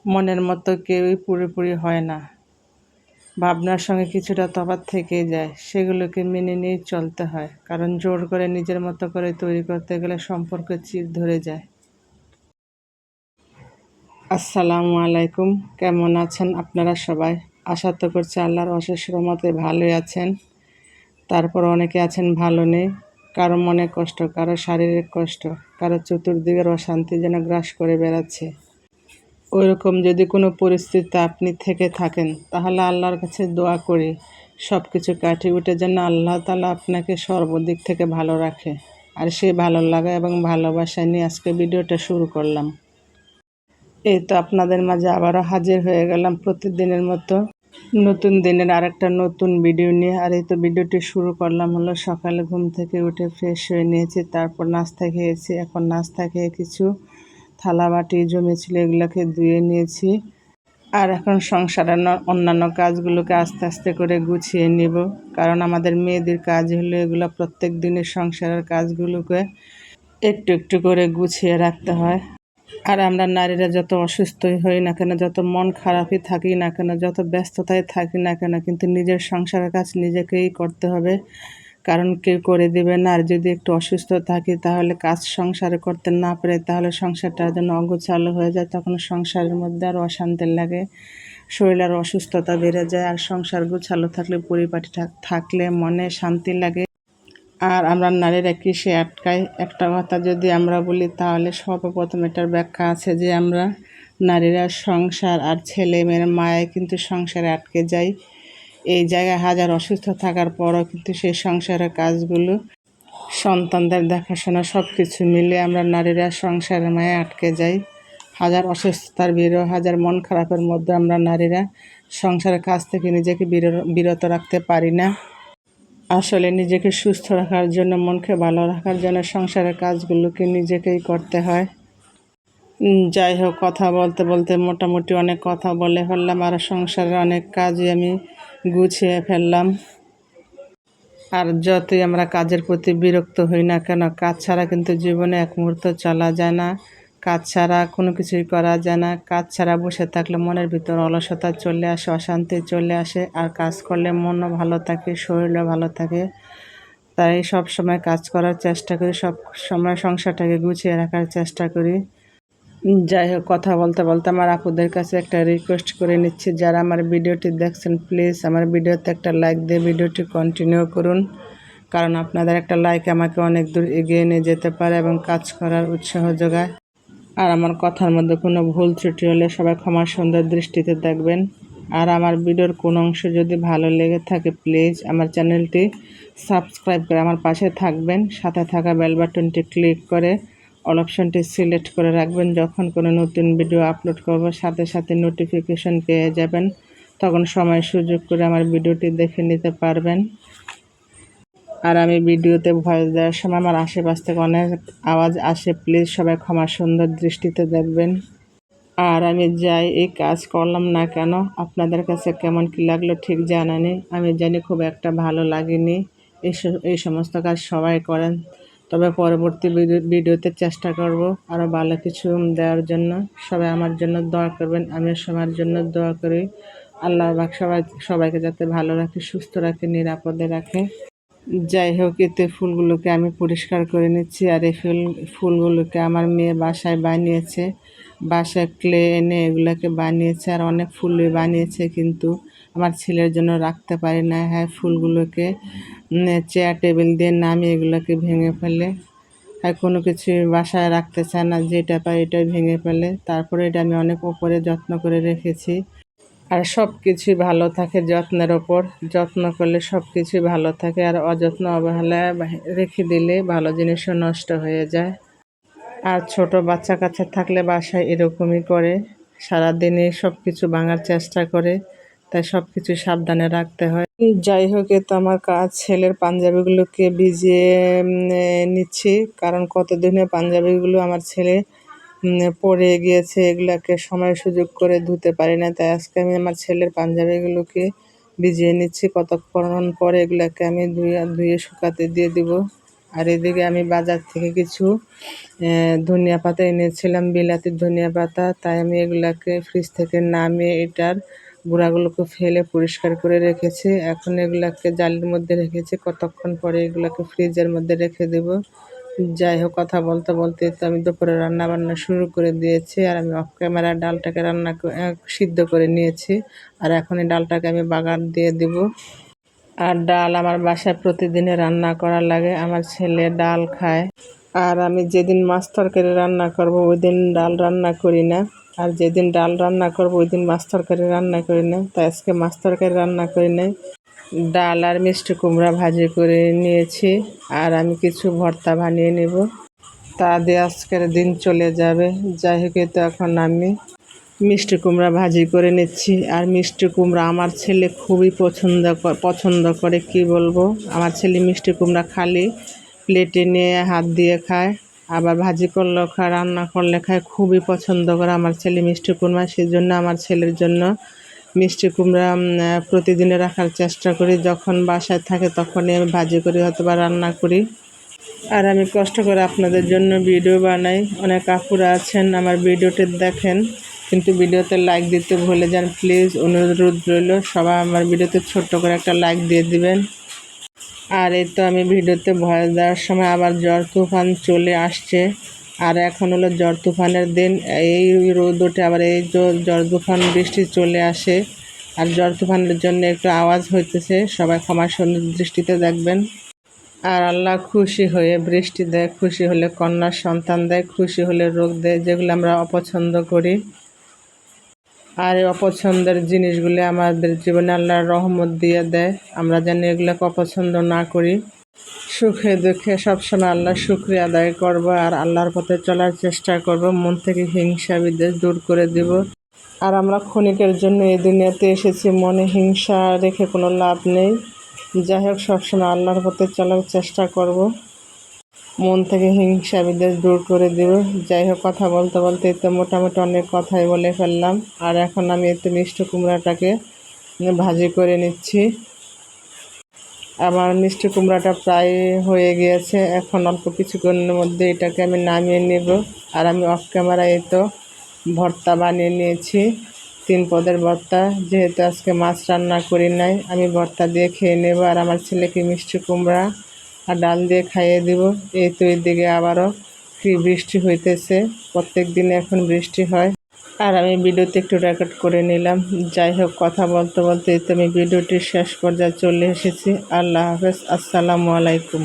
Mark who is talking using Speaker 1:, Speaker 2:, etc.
Speaker 1: মনের মতো কেউই পুরোপুরি হয় না, ভাবনার সঙ্গে কিছুটা তফাৎ থেকেই যায়। সেগুলোকে মেনে নিয়েই চলতে হয়, কারণ জোর করে নিজের মতো করে তৈরি করতে গেলে সম্পর্কের চির ধরে যায়। আসসালামু আলাইকুম, কেমন আছেন আপনারা সবাই? আশা তো করছি আল্লাহর অশেষ রহমতে ভালোই আছেন। তারপর অনেকে আছেন ভালো নেই, কারো মনে কষ্ট, কারো শারীরিক কষ্ট, কারো চতুর্দিকের অশান্তি যেন গ্রাস করে বেড়াচ্ছে। ওইরকম যদি কোনো পরিস্থিতিতে আপনি থেকে থাকেন, তাহলে আল্লাহর কাছে দোয়া করি সব কিছু কাটিয়ে উঠে যেন আল্লাহ তাআলা আপনাকে সর্বদিক থেকে ভালো রাখে। আর সেই ভালো লাগা এবং ভালোবাসা নিয়ে আজকে ভিডিওটা শুরু করলাম। এই তো আপনাদের মাঝে আবারও হাজির হয়ে গেলাম প্রতিদিনের মতো নতুন দিনের আরেকটা নতুন ভিডিও নিয়ে। আর এই তো ভিডিওটি শুরু করলাম হলো সকালে ঘুম থেকে উঠে ফ্রেশ হয়ে নিয়েছি, তারপর নাস্তা খেয়েছি। এখন নাস্তা খেয়ে কিছু থালা বাটি জমেছিল, এগুলোকে ধুয়ে নিয়েছি। আর এখন সংসারের অন্যান্য কাজগুলোকে আস্তে আস্তে করে গুছিয়ে নিব, কারণ আমাদের মেয়েদের কাজ হলো এগুলো প্রত্যেক দিনের সংসারের কাজগুলোকে একটু একটু করে গুছিয়ে রাখতে হয়। আর আমরা নারীরা যত অসুস্থই হই না কেন, যত মন খারাপই থাকি না কেন, যত ব্যস্ততায় থাকি না কেন, কিন্তু নিজের সংসারের কাজ নিজেকেই করতে হবে, কারণ কেউ করে দেবে না। আর যদি একটু অসুস্থ থাকি তাহলে কাজ সংসারে করতে না পারে, তাহলে সংসারটা যেন অগোছালো হয়ে যায়, তখন সংসারের মধ্যে আরও অশান্তি লাগে, শরীরের অসুস্থতা বেড়ে যায়। আর সংসার গোছালো থাকলে, পরিপাটি থাকলে মনে শান্তি লাগে। আর আমরা নারীরা কিসে আটকাই, একটা কথা যদি আমরা বলি তাহলে সর্বপ্রথম এটার ব্যাখ্যা আছে যে আমরা নারীরা সংসার আর ছেলে মেয়ের মায়ায় কিন্তু সংসারে আটকে যাই। এই জায়গায় হাজার অসুস্থ থাকার পরও কিন্তু সেই সংসারের কাজগুলো, সন্তানদের দেখাশোনা সব কিছু মিলে আমরা নারীরা সংসারের মায়ায় আটকে যাই। হাজার অসুস্থতার ভিড়ও, হাজার মন খারাপের মধ্যে আমরা নারীরা সংসারের কাজ থেকে নিজেকে বিরত রাখতে পারি না। আসলে নিজেকে সুস্থ রাখার জন্য, মনকে ভালো রাখার জন্য সংসারের কাজগুলোকে নিজেকেই করতে হয়। যাই হোক, কথা বলতে বলতে মোটামুটি অনেক কথা বলে ফেললাম, আর সংসারের অনেক কাজই আমি গুছিয়ে ফেললাম। আর যতই আমরা কাজের প্রতি বিরক্ত হই না কেন, কাজ ছাড়া কিন্তু জীবনে এক মুহূর্ত চলা যায় না, কাজ ছাড়া কোনো কিছুই করা যায় না। কাজ ছাড়া বসে থাকলে মনের ভিতর অলসতা চলে আসে, অশান্তি চলে আসে। আর কাজ করলে মনও ভালো থাকে, শরীরও ভালো থাকে। তাই সব সময় কাজ করার চেষ্টা করি, সব সময় সংসারটাকে গুছিয়ে রাখার চেষ্টা করি। যাই হোক, কথা বলতে বলতে আমার আপুদের কাছে একটা রিকোয়েস্ট করে নিচ্ছি, যারা আমার ভিডিওটি দেখছেন প্লিজ আমার ভিডিওতে একটা লাইক দিয়ে ভিডিওটি কন্টিনিউ করুন, কারণ আপনাদের একটা লাইক আমাকে অনেক দূর এগিয়ে নিয়ে যেতে পারে এবং কাজ করার উৎসাহ যোগায়। আর আমার কথার মধ্যে কোনো ভুল ত্রুটি হলে সবাই ক্ষমা সুন্দর দৃষ্টিতে দেখবেন। আর আমার ভিডিওর কোনো অংশ যদি ভালো লেগে থাকে প্লিজ আমার চ্যানেলটি সাবস্ক্রাইব করে আমার পাশে থাকবেন, সাথে থাকা বেল বাটনটি ক্লিক করে অল অপশনটি সিলেক্ট করে রাখবেন। যখন কোনো নতুন ভিডিও আপলোড করব সাথে সাথে নোটিফিকেশন পেয়ে যাবেন, তখন সময় সুযোগ করে আমার ভিডিওটি দেখে নিতে পারবেন। আর আমি ভিডিওতে ভয়েস দেওয়ার সময় আমার আশেপাশ থেকে অনেক আওয়াজ আসে, প্লিজ সবাই ক্ষমা সুন্দর দৃষ্টিতে দেখবেন। আর আমি যাই এই কাজ করলাম না কেন, আপনাদের কাছে কেমন কী লাগলো ঠিক জানানি। আমি জানি খুব একটা ভালো লাগেনি। এই সমস্ত কাজ সবাই করেন, তবে পরবর্তী ভিডিওতে চেষ্টা করব আরও ভালো কিছু দেওয়ার জন্য। সবাই আমার জন্য দোয়া করবেন, আমি সবার জন্য দোয়া করি। আল্লাহ পাক সবাইকে যাতে ভালো রাখে, সুস্থ রাখে, নিরাপদে রাখে। যাই হোক, এতে ফুলগুলোকে আমি পরিষ্কার করে নিচ্ছি। আর এই ফুলগুলোকে আমার মেয়ে বাসায় বানিয়েছে, বাসায় ক্লে এনে এগুলোকে বানিয়েছে, আর অনেক ফুলই বানিয়েছে, কিন্তু আমার ছেলের জন্য রাখতে পারি না। হ্যাঁ, ফুলগুলোকে চেয়ার টেবিল দিয়ে নামিয়ে এগুলোকে ভেঙে ফেলে। হ্যাঁ, কোনো কিছু বাসায় রাখতে চায় না, যেটা পায় এটাই ভেঙে ফেলে। তারপরে এটা আমি অনেক উপরে যত্ন করে রেখেছি। আর সব কিছুই ভালো থাকে যত্নের ওপর, যত্ন করলে সব কিছুই ভালো থাকে। আর অযত্ন অবহেলায় রেখে দিলে ভালো জিনিসও নষ্ট হয়ে যায়। আর ছোট বাচ্চা কাচ্চা থাকলে বাসায় এরকমই করে, সারাদিনই সব কিছু ভাঙার চেষ্টা করে, তাই সব কিছু সাবধানে রাখতে হয়। যাই হোক, এ তো আমার কাজ, ছেলের পাঞ্জাবিগুলোকে ভিজিয়ে নিচ্ছি, কারণ কতদিনে পাঞ্জাবিগুলো আমার ছেলে পড়ে গিয়েছে, এগুলাকে সময় সুযোগ করে ধুতে পারি না। তাই আজকে আমি আমার ছেলের পাঞ্জাবিগুলোকে ভিজিয়ে নিচ্ছি, কতক্ষণ পরে এগুলাকে আমি ধুয়ে শুকাতে দিয়ে দিব। আর এদিকে আমি বাজার থেকে কিছু ধনিয়া পাতা এনেছিলাম, বিলাতি ধনিয়া পাতা। তাই আমি এগুলাকে ফ্রিজ থেকে নামিয়ে এটার গুঁড়াগুলোকে ফেলে পরিষ্কার করে রেখেছি। এখন এগুলাকে জালির মধ্যে রেখেছি, কতক্ষণ পরে এগুলাকে ফ্রিজের মধ্যে রেখে দেব। যাই হোক, কথা বলতে বলতে তো আমি দুপুরে রান্না বান্না শুরু করে দিয়েছি। আর আমি অফ ক্যামেরা ডালটাকে সিদ্ধ করে নিয়েছি। আর এখন এই ডালটাকে আমি বাগার দিয়ে দিব। আর ডাল আমার বাসায় প্রতিদিনে রান্না করা লাগে, আমার ছেলে ডাল খায়। আর আমি যেদিন মাছ তরকারি রান্না করব ওই দিন ডাল রান্না করি না, আর যেদিন ডাল রান্না করব ওই দিন মাছ তরকারি রান্না করি না। তাই আজকে মাছ তরকারি রান্না করি নাই, ডাল আর মিষ্টি কুমড়া ভাজি করে নিয়েছি। আর আমি কিছু ভর্তা বানিয়ে নেব, তা দিয়ে আজকের দিন চলে যাবে। যাই হোক, তো এখন আমি মিষ্টি কুমড়া ভাজি করে নিচ্ছি। আর মিষ্টি কুমড়া আমার ছেলে খুবই পছন্দ করে, কি বলবো। আমার ছেলে মিষ্টি কুমড়া খালি প্লেটে নিয়ে হাত দিয়ে খায়, আবার ভাজি করলেও খায়, রান্না করলে খায়, খুবই পছন্দ করে আমার ছেলে মিষ্টি কুমড়া। সেই জন্য আমার ছেলের জন্য মিষ্টি কুমড়া প্রতিদিনে রাখার চেষ্টা করি। যখন বাসায় থাকে তখনই আমি ভাজি করি অথবা রান্না করি। আর আমি কষ্ট করে আপনাদের জন্য ভিডিও বানাই। অনেক আপুরা আছেন আমার ভিডিওটি দেখেন, কিন্তু ভিডিওতে লাইক দিতে ভুলে যান। প্লিজ অনুরোধ রইল, সবাই আমার ভিডিওতে ছোট্ট করে একটা লাইক দিয়ে দিবেন। আর এই তো আমি ভিডিওতে ভয়েস দেওয়ার সময় আবার ঝড় তুফান চলে আসছে। আর এখন হলো ঝড় তুফানের দিন, এই রোদ ওঠে, আবার এই ঝড় তুফান বৃষ্টি চলে আসে। আর ঝড় তুফানের জন্য একটু আওয়াজ হইতেছে, সবাই ক্ষমা সুন্দর দৃষ্টিতে দেখবেন। আর আল্লাহ খুশি হয়ে বৃষ্টি দেয়, খুশি হলে কন্যার সন্তান দেয়, খুশি হলে রোগ দেয়, যেগুলো আমরা অপছন্দ করি। আর এই অপছন্দের জিনিসগুলি আমাদের জীবনে আল্লাহর রহমত দিয়ে দেয়, আমরা যেন এগুলোকে অপছন্দ না করি। সুখে দুঃখে সবসময় আল্লাহর শুকরিয়া আদায় করব, আর আল্লাহর পথে চলার চেষ্টা করব, মন থেকে হিংসা বিদ্বেষ দূর করে দেব। আর আমরা ক্ষণিকের জন্য এই দুনিয়াতে এসেছি, মনে হিংসা রেখে কোনো লাভ নেই। যাই হোক, সবসময় আল্লাহর পথে চলার চেষ্টা করব, মন থেকে হিংসা বিদ্বেষ দূর করে দেব। যাই হোক, কথা বলতে বলতে তো মোটামুটি অনেক কথাই বলে ফেললাম। আর এখন আমি একটু মিষ্টি কুমড়াটাকে ভাজি করে নিচ্ছি। আমার মিষ্টি কুমড়াটা প্রায় হয়ে গিয়েছে, এখন অল্প কিছুক্ষণের মধ্যে এটাকে আমি নামিয়ে নেব। আর আমি অফ ক্যামেরায় তো ভর্তা বানিয়ে নিয়েছি, 3 পদের ভর্তা। যেহেতু আজকে মাছ রান্না করি নাই, আমি ভর্তা দিয়ে খেয়ে নেব। আর আমার ছেলেকে মিষ্টি কুমড়া আর ডাল দিয়ে খাইয়ে দিব। এই তো এদিকে আবারও কি বৃষ্টি হইতেছে, প্রত্যেক দিনে এখন বৃষ্টি হয়। আর আমি ভিডিওতে একটু রেকর্ড করে নিলাম। যাই হোক, কথা বলতে বলতে তো আমি ভিডিওটির শেষ পর্যায়ে চলে এসেছি। আল্লাহ হাফেজ, আসসালামু আলাইকুম।